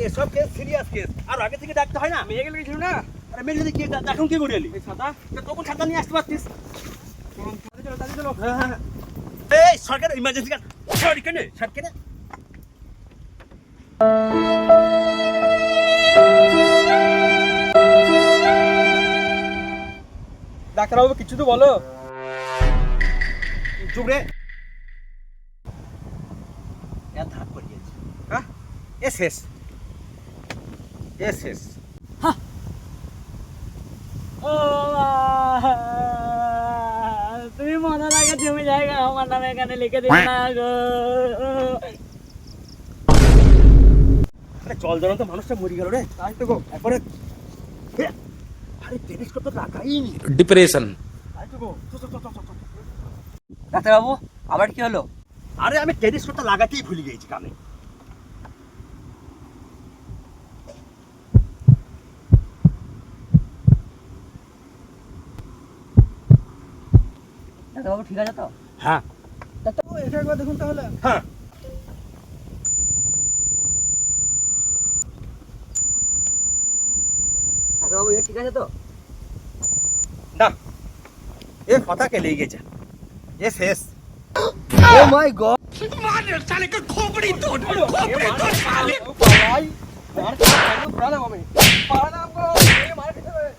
এসব case serious case, আর আগে থেকে ডাকতে হয় না? মেয়ে গেলে গেছিল না? আরে মেয়ে যদি কি এখন কি করে এলি? এই ছাতা তখন ছাতা নিয়ে আসতে পারতিস। তাড়াতাড়ি চলো। হ্যাঁ। এই সরকার ইমার্জেন্সি কাজ সরি কেন সর কেন? ডাক্তারবাবু কিছু তো বলো। চুপ রে। এত হাত পড়িয়েছে। হ্যাঁ এস এস এস এস ও তুমি মনে লাগে জমি জায়গা আমার নামে এখানে লিখে দিবে না গো। আরে জল জ্বলন্ত মানুষটা মরে গেল রে। তাই তো গো। একবারে আরে টেনিস করতে লাগাইনি। डिप्रेशन তাই তো গো। ডাক্তারবাবু আবার কি হলো? আরে আমি টেনিস করতে লাগাতেই ভুলে গেছি কানে। ডাক্তারবাবু ঠিক আছে তো? হ্যাঁ ডাক্তারবাবু এটা একবার দেখুন তাহলে। হ্যাঁ ডাক্তারবাবু এটা ঠিক আছে তো? না এ কথা কে লেগে গেছে। এস এস ও মাই গড। साले का खोपड़ी तोड़ ভাই মার খেয়ে প্রাণাম আমি। প্রাণাম গো। এই মার খেয়ে